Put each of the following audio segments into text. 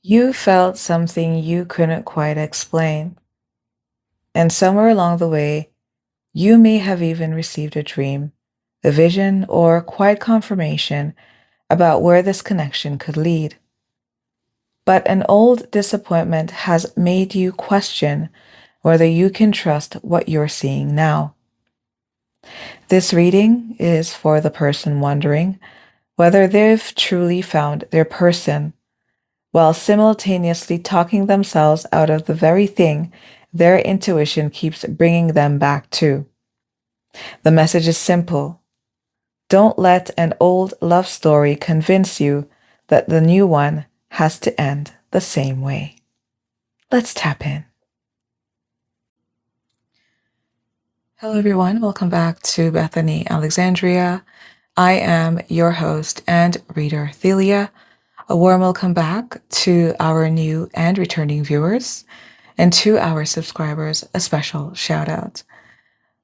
You felt something you couldn't quite explain, and somewhere along the way, you may have even received a dream, a vision, or quiet confirmation about where this connection could lead. But an old disappointment has made you question whether you can trust what you're seeing now. This reading is for the person wondering whether they've truly found their person while simultaneously talking themselves out of the very thing their intuition keeps bringing them back to. The message is simple. Don't let an old love story convince you that the new one has to end the same way. Let's tap in. Hello, everyone. Welcome back to Bethany Alexandria. I am your host and reader, Thelia. A warm welcome back to our new and returning viewers, and to our subscribers, a special shout out.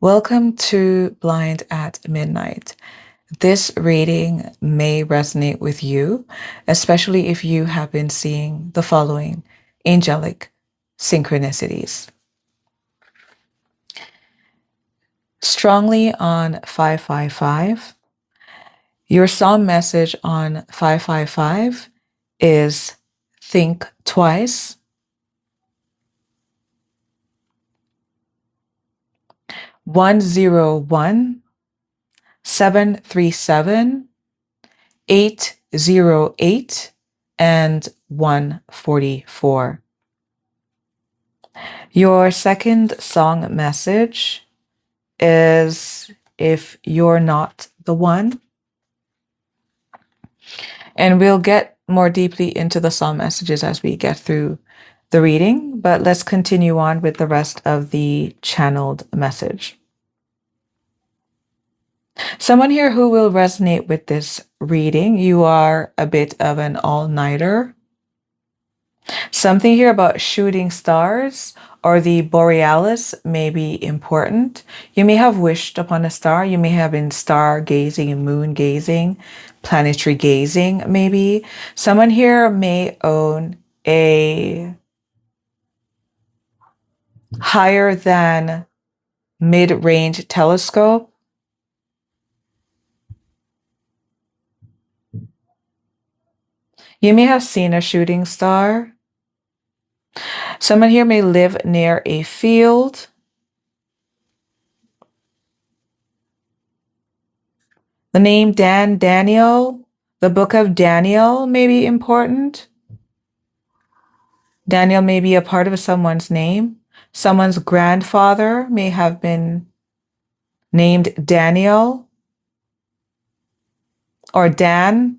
Welcome to Blind at Midnight. This reading may resonate with you, especially if you have been seeing the following angelic synchronicities. Strongly on 555. Your psalm message on 555 is think twice. 101 737 808 and 144. Your second song message is If You're Not the One. And we'll get more deeply into the song messages as we get through the reading, but let's continue on with the rest of the channeled message. Someone here who will resonate with this reading, you are a bit of an all-nighter. Something here about shooting stars or the borealis may be important. You may have wished upon a star. You may have been stargazing and moon gazing, planetary gazing, maybe. Someone here may own a higher than mid-range telescope. You may have seen a shooting star. Someone here may live near a field. The name Daniel, the book of Daniel may be important. Daniel may be a part of someone's name. Someone's grandfather may have been named Daniel or Dan.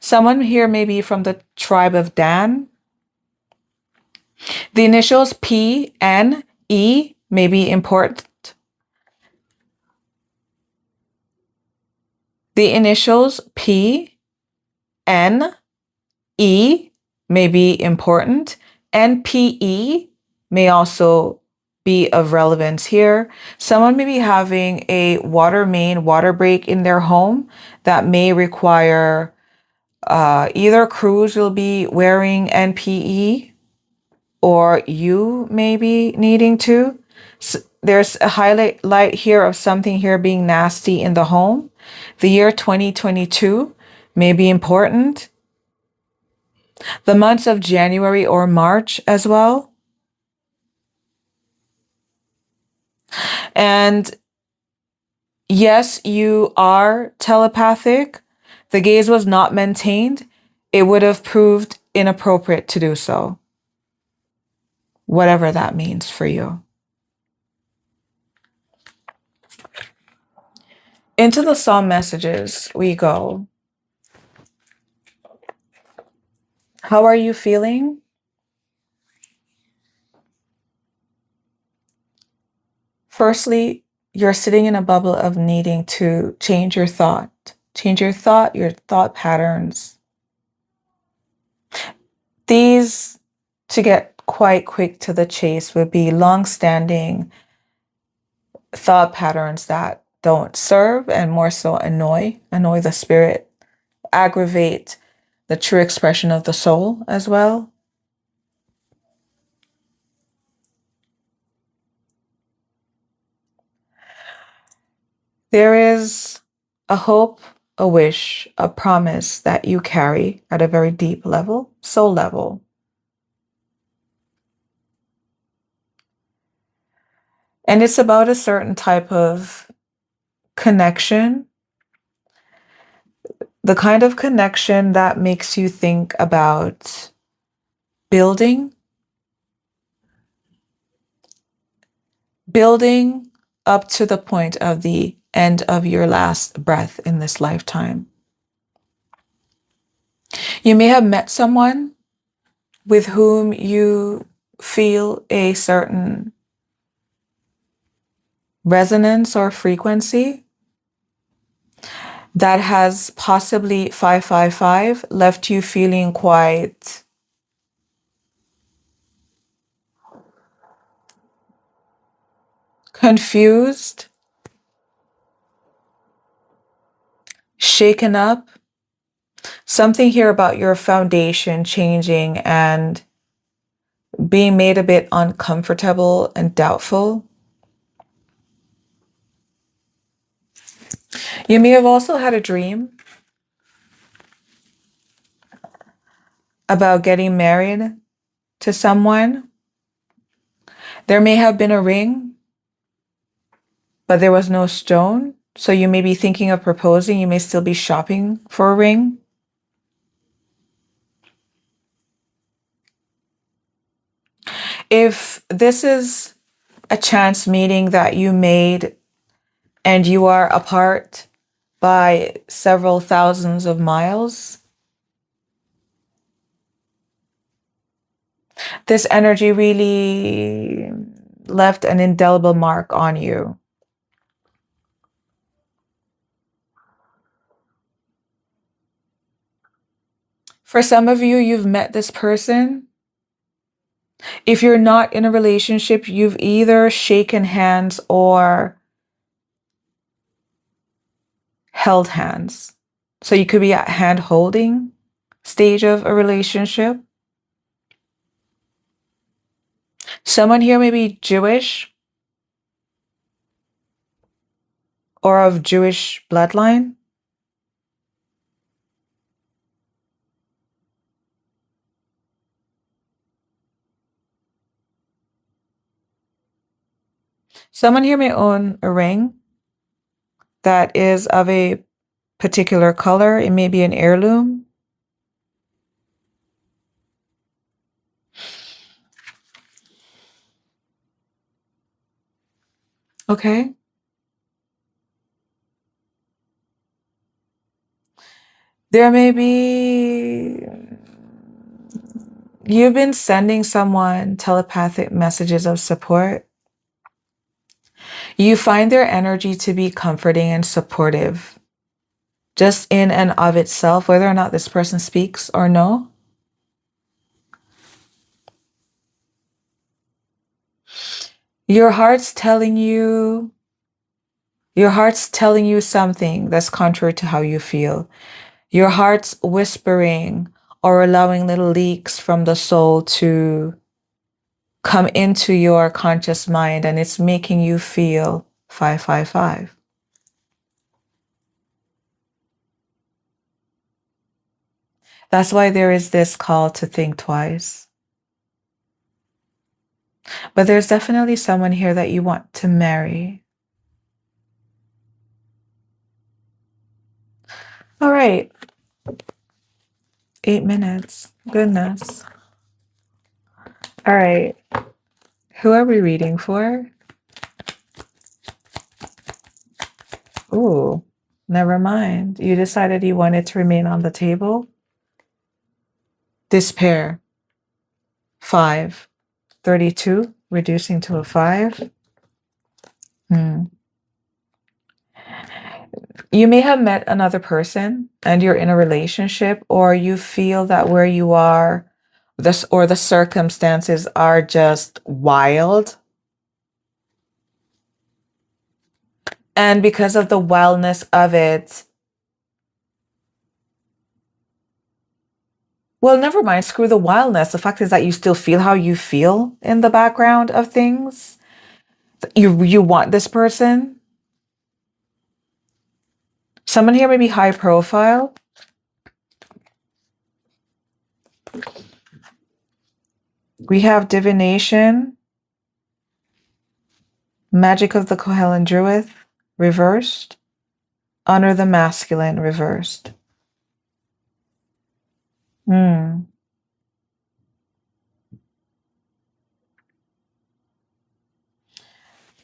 Someone here may be from the tribe of Dan. The initials P, N, E may be important. The initials P, N, E may be important. NPE may also be of relevance here. Someone may be having a water main, water break in their home that may require either crews will be wearing NPE or you may be needing to. So there's a highlight here of something here being nasty in the home. The year 2022 may be important. The months of January or March as well. And yes, you are telepathic. The gaze was not maintained. It would have proved inappropriate to do so. Whatever that means for you. Into the psalm messages we go. How are you feeling? Firstly, you're sitting in a bubble of needing to change your thought, your thought patterns. These, to get quite quick to the chase, would be long-standing thought patterns that don't serve and more so annoy the spirit, aggravate the true expression of the soul as well. There is a hope, a wish, a promise that you carry at a very deep level, soul level. And it's about a certain type of connection, the kind of connection that makes you think about building, building up to the point of the end of your last breath in this lifetime. You may have met someone with whom you feel a certain resonance or frequency that has possibly 555 left you feeling quite confused, shaken up. Something here about your foundation changing and being made a bit uncomfortable and doubtful. You may have also had a dream about getting married to someone. There may have been a ring, but there was no stone. So you may be thinking of proposing. You may still be shopping for a ring. If this is a chance meeting that you made and you are apart by several thousands of miles, this energy really left an indelible mark on you. For some of you, you've met this person. If you're not in a relationship, you've either shaken hands or held hands. So you could be at hand holding stage of a relationship. Someone here may be Jewish or of Jewish bloodline. Someone here may own a ring that is of a particular color. It may be an heirloom. Okay. There may be, you've been sending someone telepathic messages of support. You find their energy to be comforting and supportive, just in and of itself, whether or not this person speaks or no. Your heart's telling you something that's contrary to how you feel. Your heart's whispering or allowing little leaks from the soul to come into your conscious mind, and it's making you feel 555. That's why there is this call to think twice. But there's definitely someone here that you want to marry. All right. 8 minutes. Goodness. All right. Who are we reading for? Ooh, never mind. You decided you wanted to remain on the table? This pair. 5. 32, reducing to a 5. You may have met another person and you're in a relationship, or you feel that where you are, this or the circumstances are just wild. And because of the wildness of it, well, never mind, screw the wildness. The fact is that you still feel how you feel in the background of things. You want this person. Someone here may be high profile. We have divination, magic of the Kohelan Druid, reversed, honor the masculine, reversed.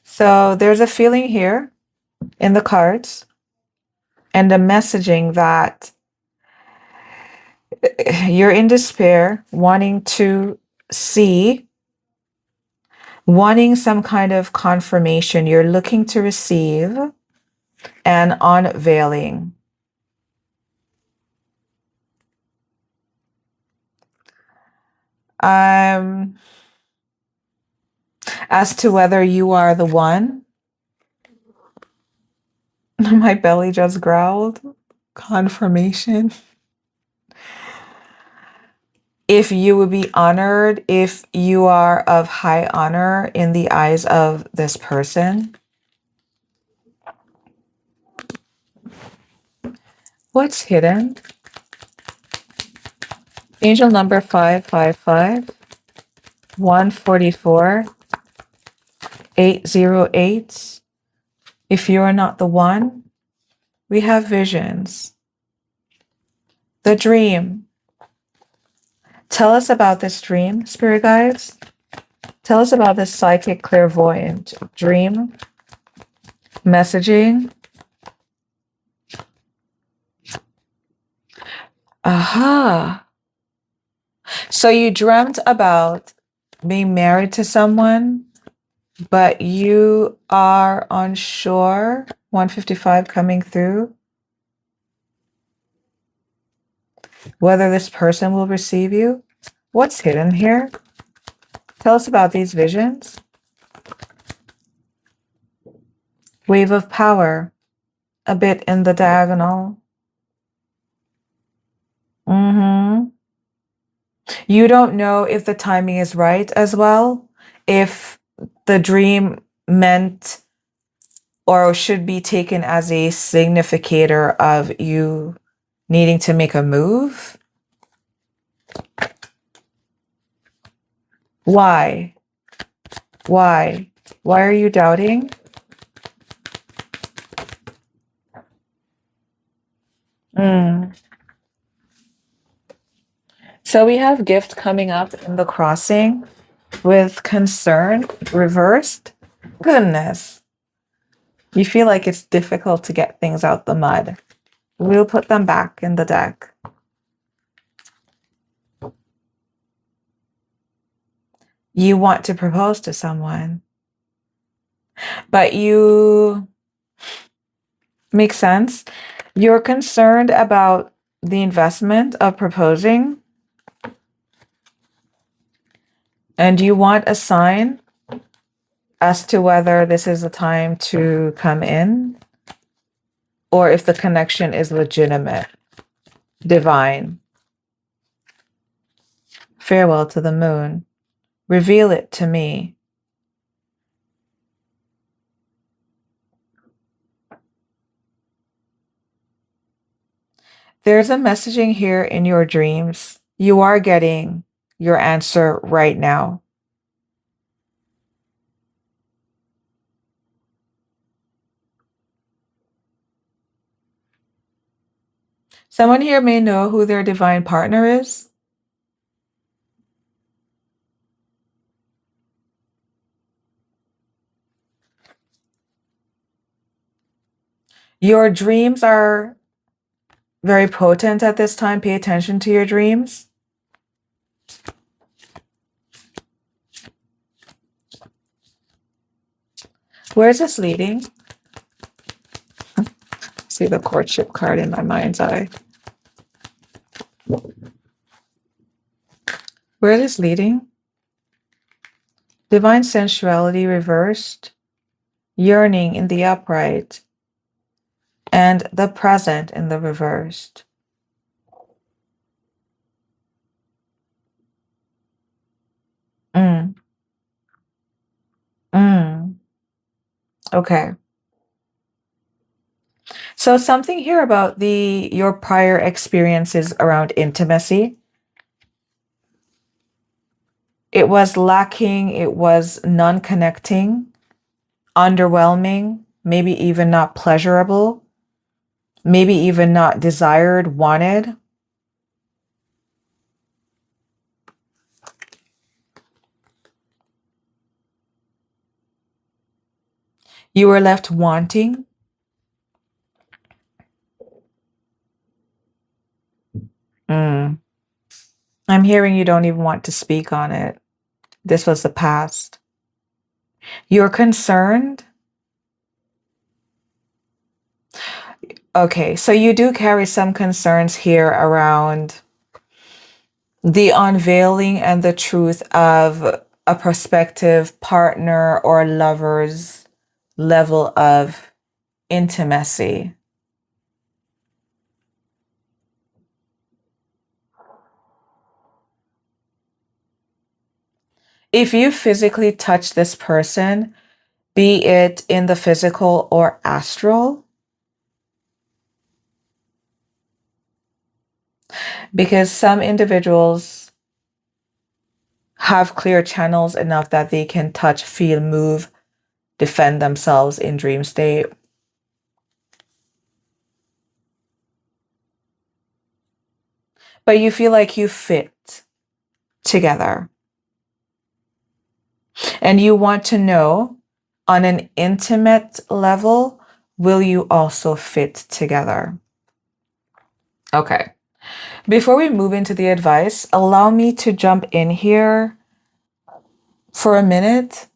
So there's a feeling here in the cards and a messaging that you're in despair, wanting to see, wanting some kind of confirmation. You're looking to receive an unveiling. As to whether you are the one, my belly just growled. Confirmation. If you would be honored, if you are of high honor in the eyes of this person. What's hidden? Angel number 555, 144, 808. If you are not the one, we have visions. The dream. Tell us about this dream, spirit guides. Tell us about this psychic clairvoyant dream. Messaging. Aha. So you dreamt about being married to someone, but you are unsure. 155 coming through. Whether this person will receive you. What's hidden here? Tell us about these visions. Wave of power. A bit in the diagonal. You don't know if the timing is right as well. If the dream meant or should be taken as a significator of you needing to make a move. Why? Why? Why are you doubting? So we have gift coming up in the crossing with concern reversed. Goodness. You feel like it's difficult to get things out the mud. We'll put them back in the deck. You want to propose to someone, but you make sense. You're concerned about the investment of proposing, and you want a sign as to whether this is a time to come in or if the connection is legitimate, divine. Farewell to the moon. Reveal it to me. There's a messaging here in your dreams. You are getting your answer right now. Someone here may know who their divine partner is. Your dreams are very potent at this time. Pay attention to your dreams. Where is this leading? See the courtship card in my mind's eye. Where is this leading? Divine sensuality reversed, yearning in the upright, and the present in the reversed. Okay. So something here about the your prior experiences around intimacy. It was lacking, it was non-connecting, underwhelming, maybe even not pleasurable, maybe even not desired, wanted. You were left wanting. Mm. I'm hearing you don't even want to speak on it. This was the past. You're concerned. Okay, so you do carry some concerns here around the unveiling and the truth of a prospective partner or lover's level of intimacy. If you physically touch this person, be it in the physical or astral, because some individuals have clear channels enough that they can touch, feel, move, defend themselves in dream state. But you feel like you fit together. And you want to know on an intimate level, will you also fit together? Okay. Before we move into the advice, allow me to jump in here for a minute.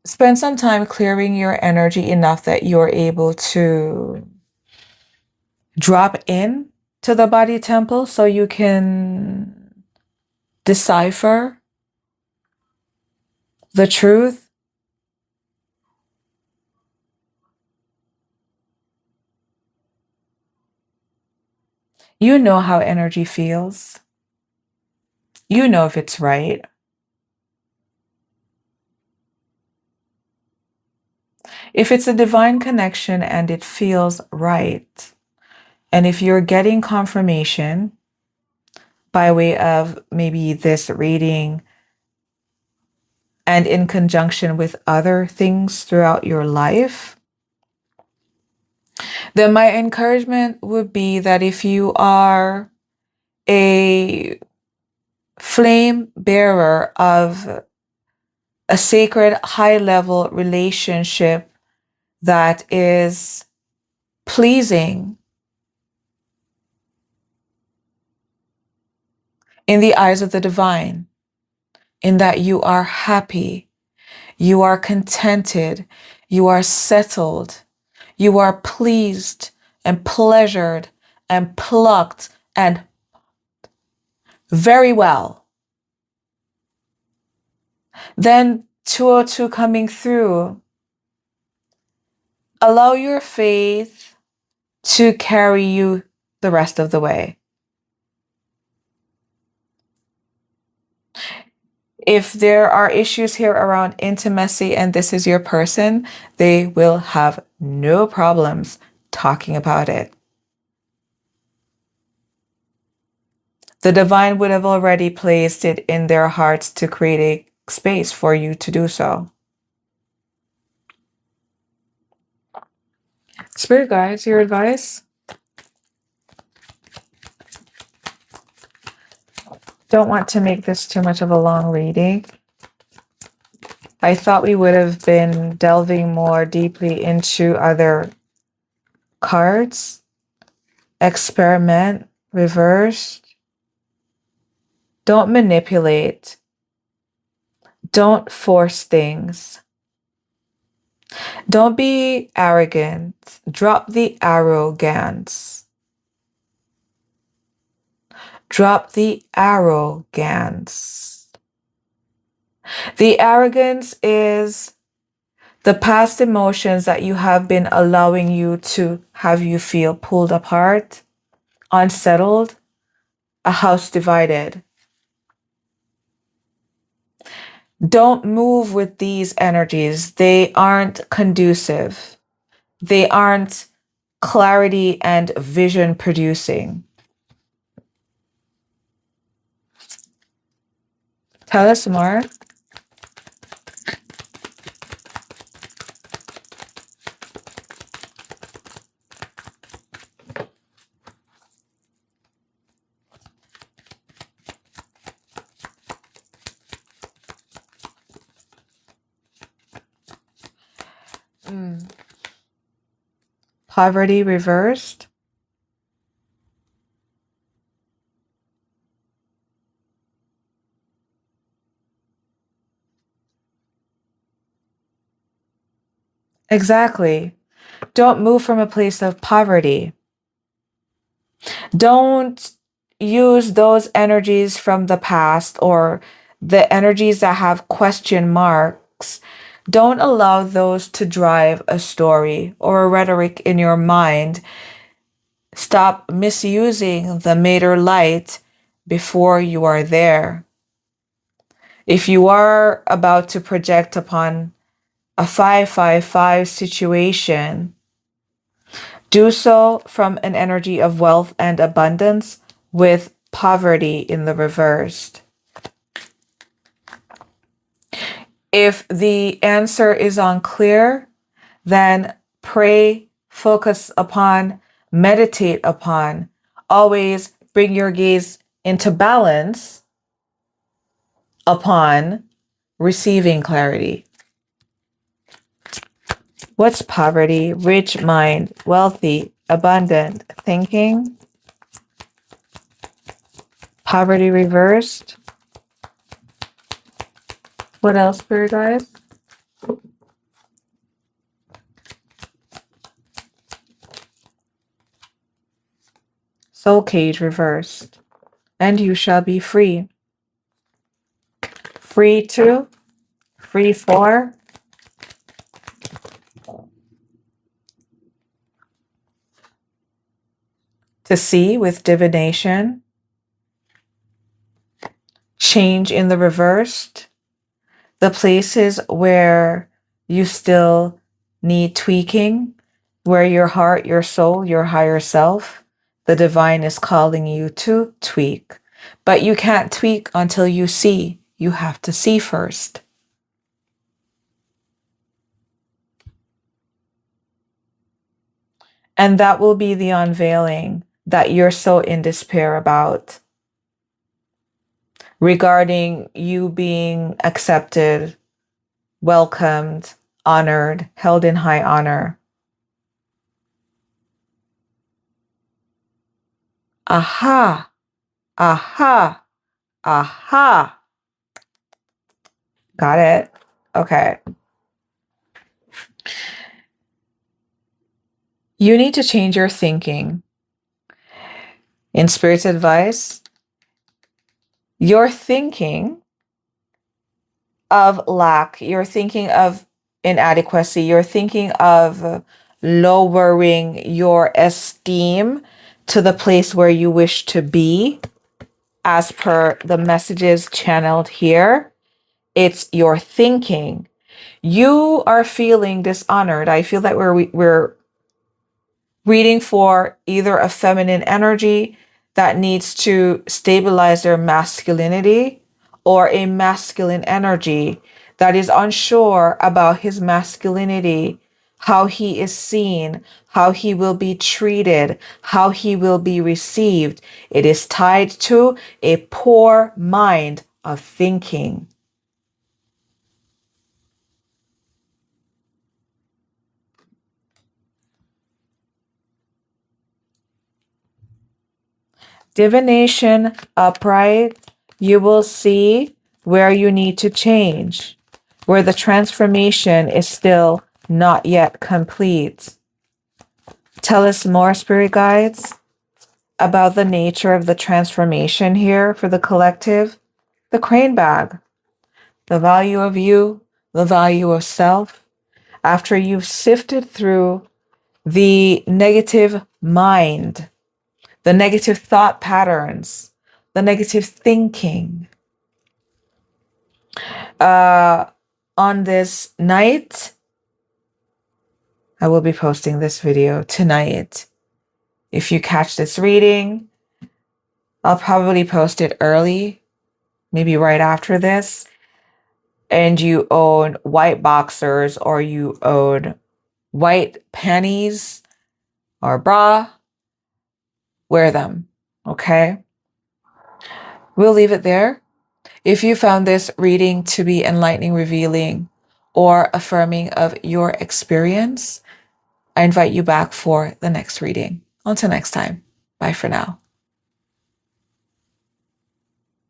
Spend some time clearing your energy enough that you're able to drop in to the body temple so you can decipher the truth. You know how energy feels. You know if it's right. If it's a divine connection and it feels right, and if you're getting confirmation by way of maybe this reading and in conjunction with other things throughout your life, then my encouragement would be that if you are a flame bearer of a sacred high level relationship that is pleasing in the eyes of the divine, in that you are happy, you are contented, you are settled, you are pleased and pleasured and plucked and very well. Then 202 coming through, allow your faith to carry you the rest of the way. If there are issues here around intimacy and this is your person, they will have no problems talking about it. The divine would have already placed it in their hearts to create a space for you to do so. Spirit guides, your advice? Don't want to make this too much of a long reading. I thought we would have been delving more deeply into other cards. Experiment, reverse. Don't manipulate. Don't force things. Don't be arrogant. Drop the arrogance. Drop the arrogance. The arrogance is the past emotions that you have been allowing you to have you feel pulled apart, unsettled, a house divided. Don't move with these energies. They aren't conducive. They aren't clarity and vision producing. Tell us more. Poverty reversed. Exactly. Don't move from a place of poverty. Don't use those energies from the past or the energies that have question marks. Don't allow those to drive a story or a rhetoric in your mind. Stop misusing the Mater light before you are there. If you are about to project upon a 555 situation, do so from an energy of wealth and abundance with poverty in the reversed. If the answer is unclear, then pray, focus upon, meditate upon. Always bring your gaze into balance upon receiving clarity. What's poverty? Rich mind, wealthy, abundant thinking. Poverty reversed. What else, spirit guides? Soul cage reversed. And you shall be free. Free to, free for. To see with divination. Change in the reversed. The places where you still need tweaking, where your heart, your soul, your higher self, the divine is calling you to tweak. But you can't tweak until you see. You have to see first. And that will be the unveiling that you're so in despair about, regarding you being accepted, welcomed, honored, held in high honor. Aha, aha, aha. Got it. Okay. You need to change your thinking. In Spirit's advice, you're thinking of lack, you're thinking of inadequacy, you're thinking of lowering your esteem to the place where you wish to be, as per the messages channeled here. It's your thinking. You are feeling dishonored. I feel that we're reading for either a feminine energy that needs to stabilize their masculinity, or a masculine energy that is unsure about his masculinity, how he is seen, how he will be treated, how he will be received. It is tied to a poor mind of thinking. Divination upright, you will see where you need to change, where the transformation is still not yet complete. Tell us more, spirit guides, about the nature of the transformation here for the collective. The crane bag, the value of you, the value of self. After you've sifted through the negative mind, the negative thought patterns, the negative thinking, Uh, on this night, I will be posting this video tonight. If you catch this reading, I'll probably post it early, maybe right after this, and you own white boxers or you own white panties or bra, wear them, okay? We'll leave it there. If you found this reading to be enlightening, revealing, or affirming of your experience, I invite you back for the next reading. Until next time, bye for now.